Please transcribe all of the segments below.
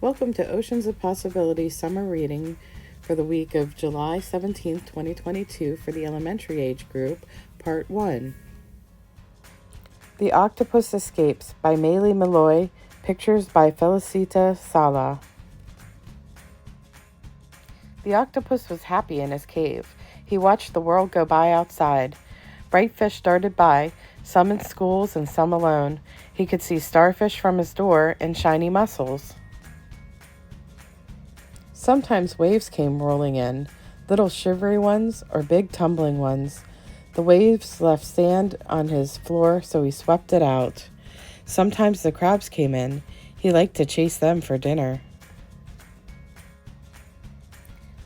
Welcome to Oceans of Possibility Summer Reading for the week of July 17th, 2022 for the elementary age group, Part 1. The Octopus Escapes by Maile Meloy, pictures by Felicita Sala. The octopus was happy in his cave. He watched the world go by outside. Bright fish darted by, some in schools and some alone. He could see starfish from his door and shiny mussels. Sometimes waves came rolling in, little shivery ones or big tumbling ones. The waves left sand on his floor, so he swept it out. Sometimes the crabs came in. He liked to chase them for dinner.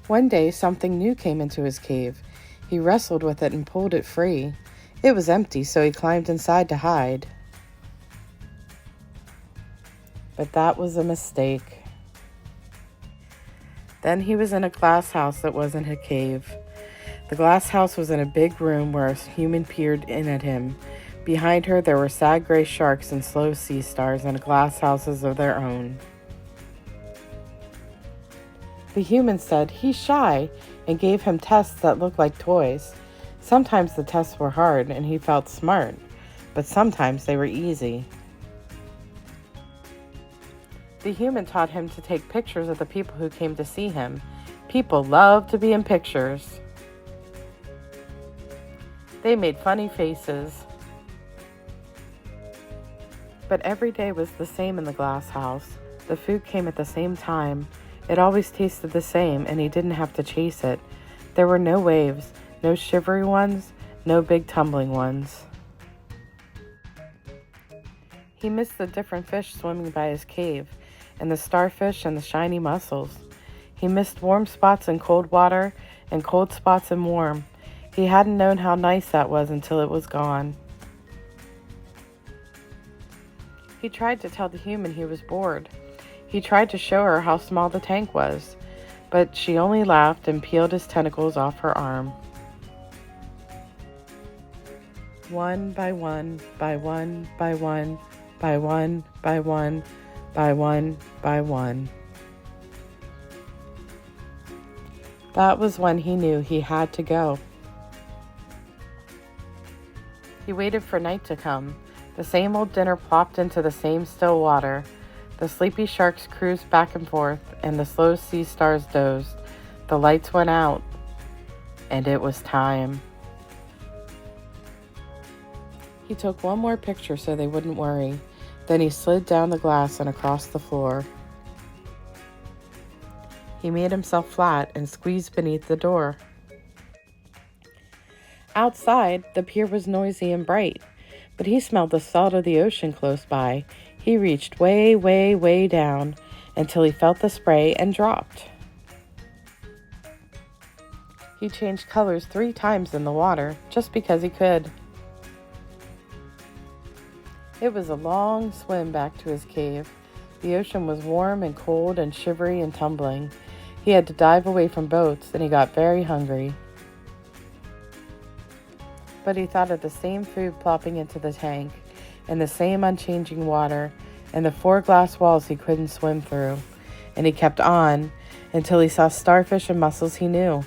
One day, something new came into his cave. He wrestled with it and pulled it free. It was empty, so he climbed inside to hide. But that was a mistake. Then he was in a glass house that wasn't a cave. The glass house was in a big room where a human peered in at him. Behind her, there were sad gray sharks and slow sea stars and glass houses of their own. The human said, "He's shy," and gave him tests that looked like toys. Sometimes the tests were hard and he felt smart, but sometimes they were easy. The human taught him to take pictures of the people who came to see him. People love to be in pictures. They made funny faces. But every day was the same in the glass house. The food came at the same time. It always tasted the same, and he didn't have to chase it. There were no waves, no shivery ones, no big tumbling ones. He missed the different fish swimming by his cave, and the starfish and the shiny mussels. He missed warm spots in cold water and cold spots in warm. He hadn't known how nice that was until it was gone. He tried to tell the human he was bored. He tried to show her how small the tank was, but she only laughed and peeled his tentacles off her arm. One by one, by one, by one, by one, by one, by one, by one. That was when he knew he had to go. He waited for night to come. The same old dinner plopped into the same still water. The sleepy sharks cruised back and forth, and the slow sea stars dozed. The lights went out, and it was time. He took one more picture so they wouldn't worry. Then he slid down the glass and across the floor. He made himself flat and squeezed beneath the door. Outside, the pier was noisy and bright, but he smelled the salt of the ocean close by. He reached way, way, way down until he felt the spray and dropped. He changed colors 3 times in the water just because he could. It was a long swim back to his cave. The ocean was warm and cold and shivery and tumbling. He had to dive away from boats, and he got very hungry. But he thought of the same food plopping into the tank, and the same unchanging water, and the 4 glass walls he couldn't swim through. And he kept on until he saw starfish and mussels he knew.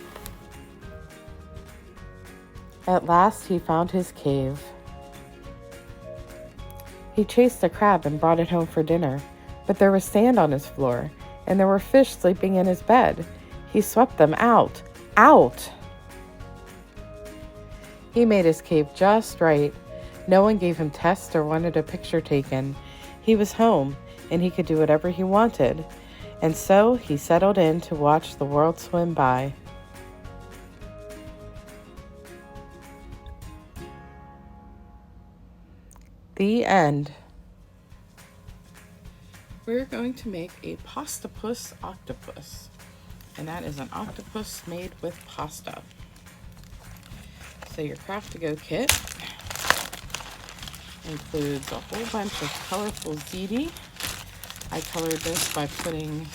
At last he found his cave. He chased a crab and brought it home for dinner, but there was sand on his floor, and there were fish sleeping in his bed. He swept them out. Out! He made his cave just right. No one gave him tests or wanted a picture taken. He was home, and he could do whatever he wanted. And so he settled in to watch the world swim by. The end. We're going to make a Pastapus octopus, and that is an octopus made with pasta. So your craft-to-go kit includes a whole bunch of colorful ziti. I colored this by putting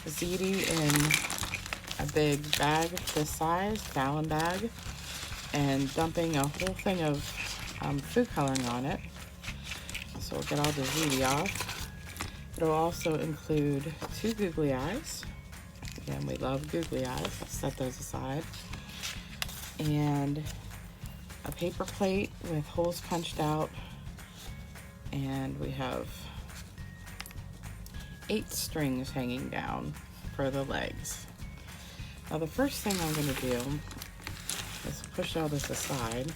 ziti in a big bag this size, gallon bag, and dumping a whole thing of food coloring on it. So we'll get all the ziti off. It'll also include 2 googly eyes. Again, we love googly eyes. Let's set those aside. And a paper plate with holes punched out. And we have 8 strings hanging down for the legs. Now the first thing I'm going to do is push all this aside.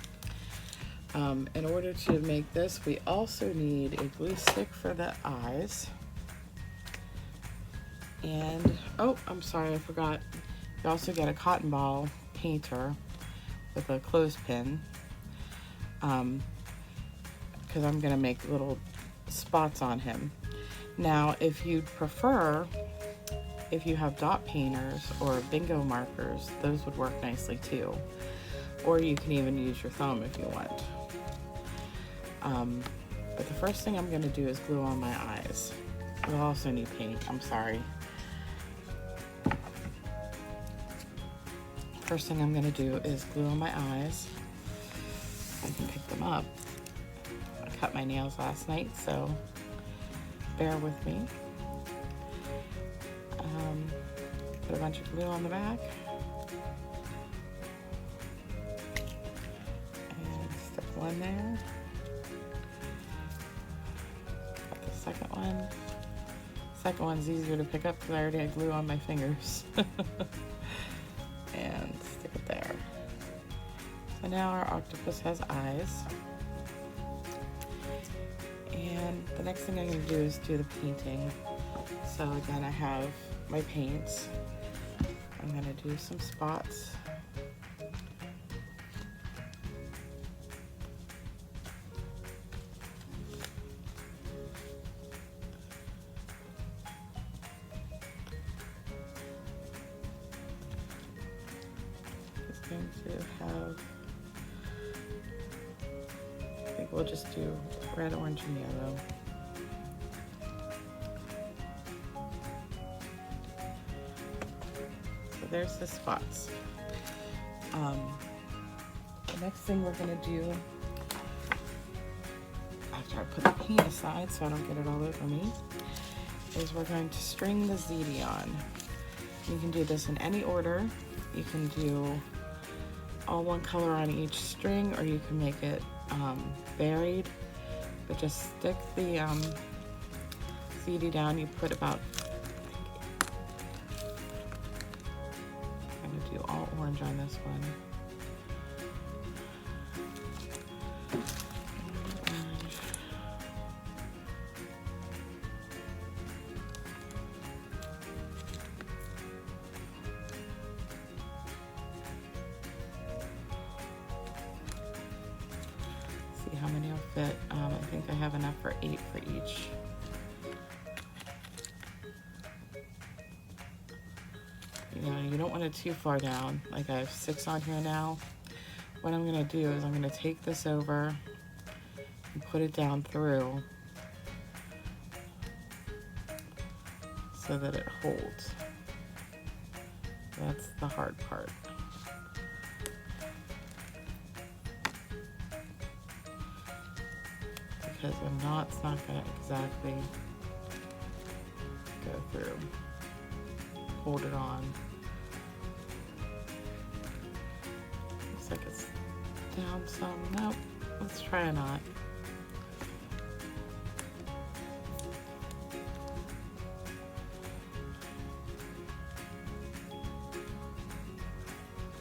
In order to make this, we also need a glue stick for the eyes. And, oh, I'm sorry, I forgot. You also get a cotton ball painter with a clothespin. Because I'm going to make little spots on him. Now, if you'd prefer, if you have dot painters or bingo markers, those would work nicely too. Or you can even use your thumb if you want. But the first thing I'm going to do is glue on my eyes. We'll also need paint, I'm sorry. First thing I'm going to do is glue on my eyes. I can pick them up. I cut my nails last night, so bear with me. Put a bunch of glue on the back. And stick one there. Got the second one. Second one's easier to pick up because I already had glue on my fingers. And stick it there. So now our octopus has eyes. And the next thing I'm going to do is do the painting. So again, I have my paints. I'm going to do some spots. Going to have, I think we'll just do red, orange, and yellow. So there's the spots. The next thing we're going to do, after I put the paint aside so I don't get it all over me, is we're going to string the ZD on. You can do this in any order. You can do all one color on each string, or you can make it varied, but just stick the ZD down. You put about, I'm going to do all orange on this one. How many will fit? I think I have enough for 8 for each. You know, you don't want it too far down. Like I have 6 on here now. What I'm going to do is I'm going to take this over and put it down through so that it holds. That's the hard part. Because if not, it's not going to exactly go through. Hold it on. Looks like it's down some. Nope. Let's try a knot.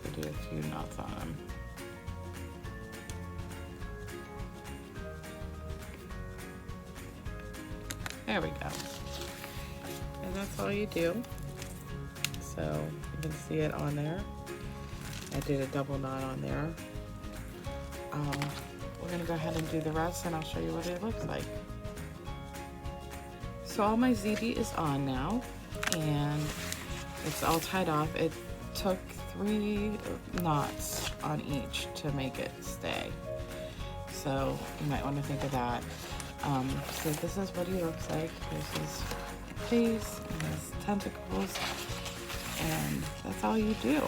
We'll do a few knots on them. There we go. And that's all you do. So you can see it on there. I did a double knot on there. We're gonna go ahead and do the rest and I'll show you what it looks like. So all my ZD is on now and it's all tied off. It took 3 knots on each to make it stay. So you might want to think of that. So this is what he looks like. Here's his face and his tentacles, and that's all you do.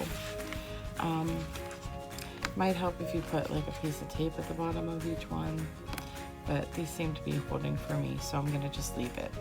Might help if you put like a piece of tape at the bottom of each one, but these seem to be holding for me, so I'm gonna just leave it.